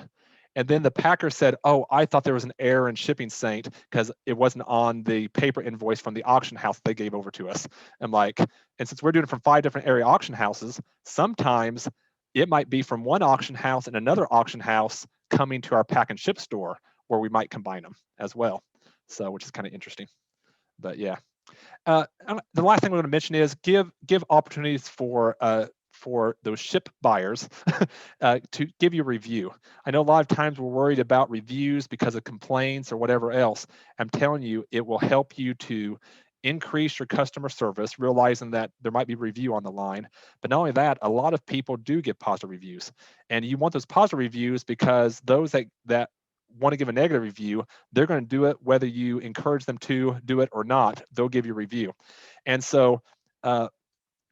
Speaker 2: And then the packer said, oh, I thought there was an error in Shipping Saint because it wasn't on the paper invoice from the auction house they gave over to us. I'm like, and since we're doing it from 5 different area auction houses, sometimes it might be from one auction house and another auction house coming to our pack and ship store where we might combine them as well. So, which is kind of interesting. But yeah. The last thing we're going to mention is give opportunities for those ship buyers to give you a review. I know a lot of times we're worried about reviews because of complaints or whatever else. I'm telling you, it will help you to increase your customer service, realizing that there might be a review on the line. But not only that, a lot of people do give positive reviews. And you want those positive reviews because those that want to give a negative review, they're going to do it whether you encourage them to do it or not. They'll give you a review. And so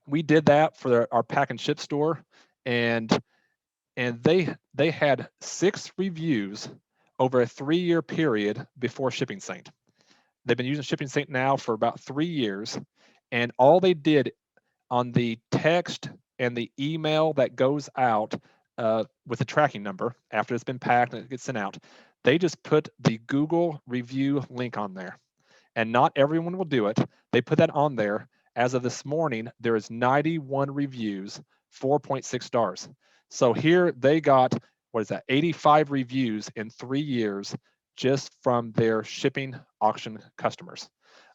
Speaker 2: we did that for our pack and ship store, and they had 6 reviews over a 3-year period before Shipping Saint. They've been using Shipping Saint now for about 3 years, and all they did on the text and the email that goes out with the tracking number after it's been packed and it gets sent out, they just put the Google review link on there. And not everyone will do it. They put that on there. As of this morning, there is 91 reviews, 4.6 stars. So here they got, what is that, 85 reviews in 3 years just from their shipping auction customers.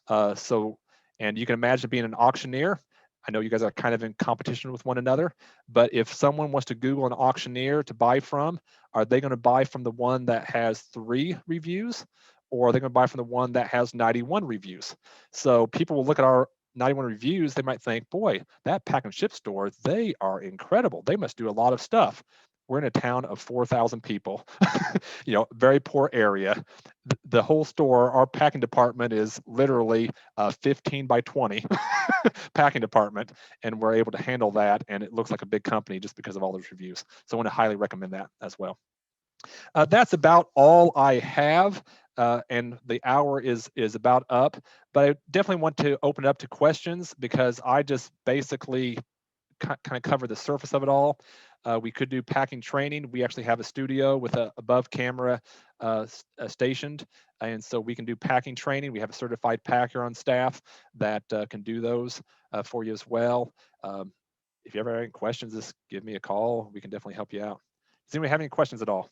Speaker 2: And you can imagine being an auctioneer. I know you guys are kind of in competition with one another, but if someone wants to Google an auctioneer to buy from, are they going to buy from the one that has 3 reviews, or are they going to buy from the one that has 91 reviews? So people will look at our 91 reviews, they might think, boy, that pack and ship store, they are incredible. They must do a lot of stuff. We're in a town of 4,000 people, very poor area. The whole store, our packing department is literally 15 by 20 packing department, and we're able to handle that. And it looks like a big company just because of all those reviews. So I want to highly recommend that as well. That's about all I have, and the hour is about up, but I definitely want to open it up to questions because I just basically kind of cover the surface of it all. We could do packing training. We actually have a studio with a above camera stationed, and so we can do packing training. We have a certified packer on staff that can do those for you as well. If you ever have any questions, just give me a call. We can definitely help you out. Does anybody have any questions at all?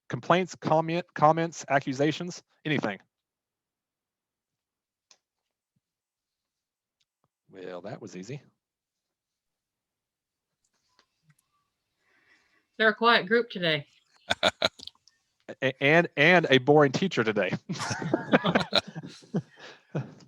Speaker 2: Complaints, comments, accusations, anything? Well, that was easy.
Speaker 3: They're a quiet group today.
Speaker 2: And a boring teacher today.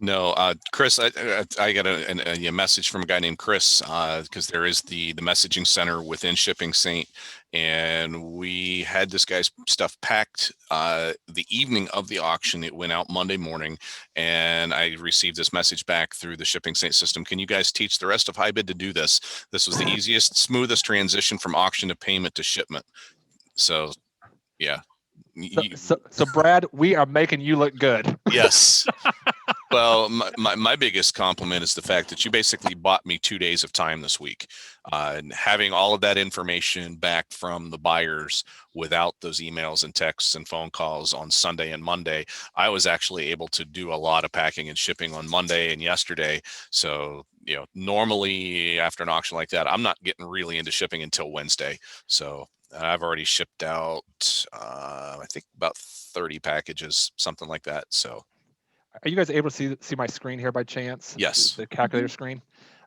Speaker 1: No, Chris, I got a message from a guy named Chris because there is the messaging center within Shipping Saint, and we had this guy's stuff packed the evening of the auction. It went out Monday morning, and I received this message back through the Shipping Saint system. Can you guys teach the rest of HiBid to do this? This was the easiest, smoothest transition from auction to payment to shipment. So, yeah.
Speaker 2: So Brad, we are making you look good.
Speaker 1: Yes. Well, my biggest compliment is the fact that you basically bought me 2 days of time this week. And having all of that information back from the buyers without those emails and texts and phone calls on Sunday and Monday, I was actually able to do a lot of packing and shipping on Monday and yesterday. So, normally after an auction like that, I'm not getting really into shipping until Wednesday. So I've already shipped out, I think about 30 packages, something like that. So.
Speaker 2: Are you guys able to see my screen here by chance?
Speaker 1: Yes.
Speaker 2: The calculator screen.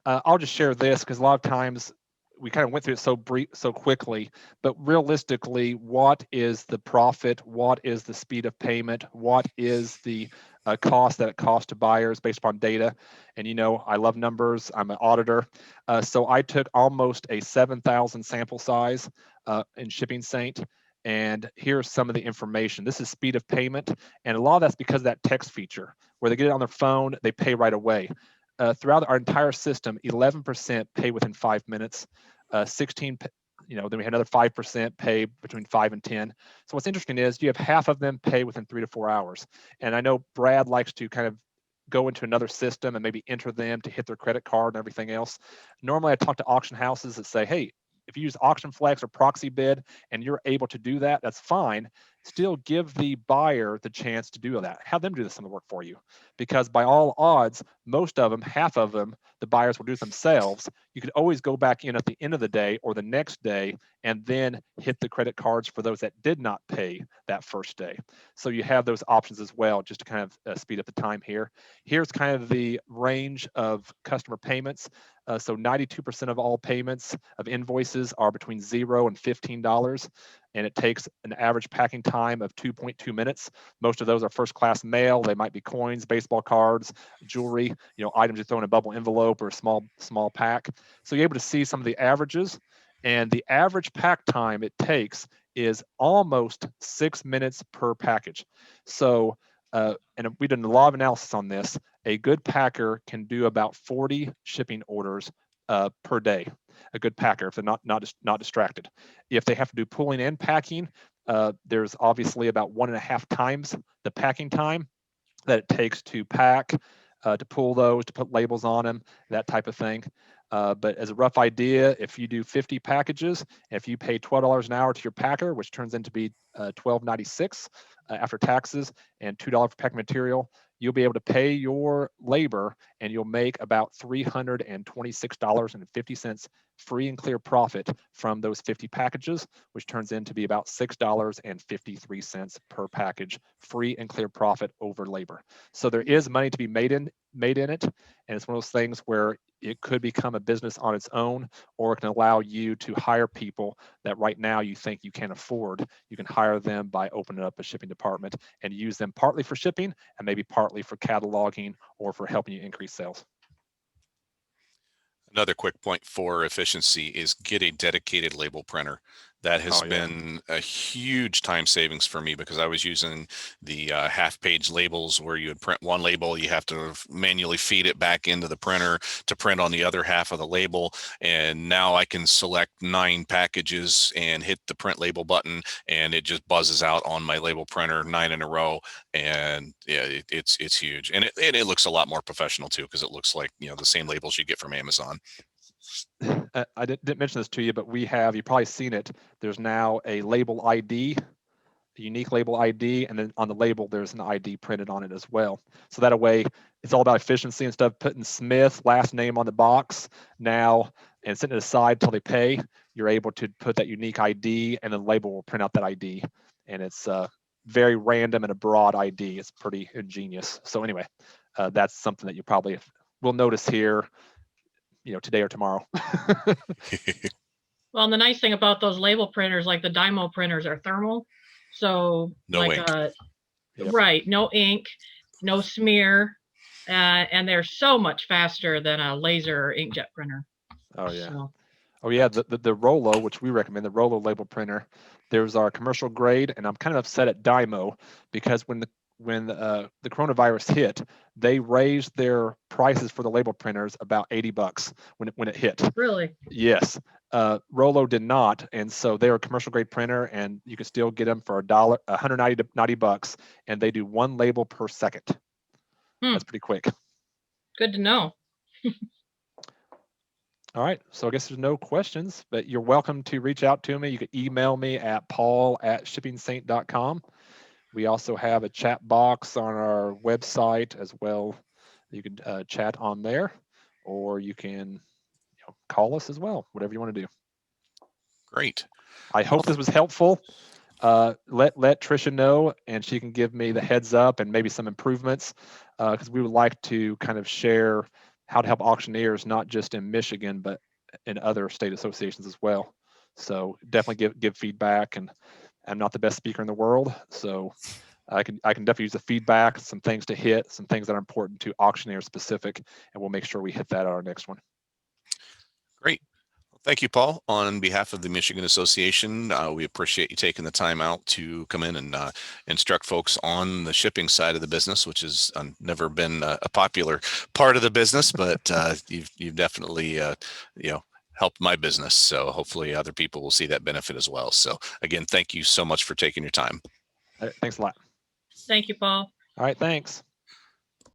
Speaker 2: I'll just share this because a lot of times we kind of went through it so quickly, but realistically, what is the profit? What is the speed of payment? What is the cost that it costs to buyers based upon data? And I love numbers. I'm an auditor. So I took almost a 7,000 sample size in Shipping Saint. And here's some of the information. This is speed of payment. And a lot of that's because of that text feature where they get it on their phone, they pay right away. Throughout our entire system, 11% pay within 5 minutes, 16, then we had another 5% pay between 5 and 10. So what's interesting is you have half of them pay within 3 to 4 hours. And I know Brad likes to kind of go into another system and maybe enter them to hit their credit card and everything else. Normally I talk to auction houses that say, hey, if you use AuctionFlex or Proxibid and you're able to do that, that's fine. Still give the buyer the chance to do that. Have them do some of the work for you. Because by all odds, most of them, half of them, the buyers will do it themselves. You could always go back in at the end of the day or the next day and then hit the credit cards for those that did not pay that first day. So you have those options as well, just to kind of speed up the time here. Here's kind of the range of customer payments. So 92% of all payments of invoices are between $0 and $15, and it takes an average packing time of 2.2 minutes. Most of those are first class mail. They might be coins, baseball cards, jewelry, items you throw in a bubble envelope or a small pack. So you're able to see some of the averages, and the average pack time it takes is almost 6 minutes per package. So, and we've done a lot of analysis on this. A good packer can do about 40 shipping orders per day. A good packer if they're not distracted. If they have to do pulling and packing, there's obviously about 1.5 times the packing time that it takes to pack, to pull those, to put labels on them, that type of thing. But as a rough idea, if you do 50 packages, if you pay $12 an hour to your packer, which turns into be $12.96 after taxes and $2 for packing material, you'll be able to pay your labor and you'll make about $326.50 free and clear profit from those 50 packages, which turns into be about $6.53 per package, free and clear profit over labor. So there is money to be made in it, and it's one of those things where it could become a business on its own, or it can allow you to hire people that right now you think you can't afford. You can hire them by opening up a shipping department and use them partly for shipping and maybe partly for cataloging or for helping you increase sales.
Speaker 1: Another quick point for efficiency is get a dedicated label printer. That has been a huge time savings for me because I was using the half-page labels where you would print one label, you have to manually feed it back into the printer to print on the other half of the label. And now I can select 9 packages and hit the print label button, and it just buzzes out on my label printer 9 in a row. And yeah, it's huge, and it looks a lot more professional too because it looks like the same labels you get from Amazon.
Speaker 2: I didn't mention this to you, but you've probably seen it. There's now a label ID, a unique label ID, and then on the label, there's an ID printed on it as well. So that way, it's all about efficiency. Instead of putting Smith last name on the box now and setting it aside till they pay, you're able to put that unique ID and the label will print out that ID. And it's very random and a broad ID. It's pretty ingenious. So anyway, that's something that you probably will notice here today or tomorrow.
Speaker 3: Well, and the nice thing about those label printers, like the Dymo printers, are thermal. So
Speaker 1: no ink.
Speaker 2: Yep.
Speaker 3: Right, no ink, no smear, and they're so much faster than a laser or inkjet printer.
Speaker 2: Oh yeah.
Speaker 3: So.
Speaker 2: Oh yeah, the Rollo, which we recommend, the Rollo label printer. There's our commercial grade, and I'm kind of upset at Dymo because when the coronavirus hit, they raised their prices for the label printers about $80 when it hit.
Speaker 3: Really?
Speaker 2: Yes. Rollo did not, and so they're a commercial grade printer, and you can still get them for $190 to $90, and they do 1 label per second. That's pretty quick.
Speaker 3: Good to know.
Speaker 2: All right, so I guess there's no questions, but you're welcome to reach out to me. You can email me at paul@shippingsaint.com. We also have a chat box on our website as well. You can chat on there, or you can call us as well, whatever you want to do.
Speaker 1: Great.
Speaker 2: I hope this was helpful. Let Trisha know, and she can give me the heads up and maybe some improvements, because we would like to kind of share how to help auctioneers, not just in Michigan, but in other state associations as well. So definitely give feedback, and I'm not the best speaker in the world, so I can definitely use the feedback, some things to hit, some things that are important to auctioneer specific, and we'll make sure we hit that at our next one.
Speaker 1: Great. Thank you, Paul. On behalf of the Michigan Association, we appreciate you taking the time out to come in and instruct folks on the shipping side of the business, which has never been a popular part of the business, but you've definitely helped my business. So hopefully other people will see that benefit as well. So again, thank you so much for taking your time.
Speaker 2: Thanks a lot.
Speaker 3: Thank you, Paul.
Speaker 2: All right, thanks.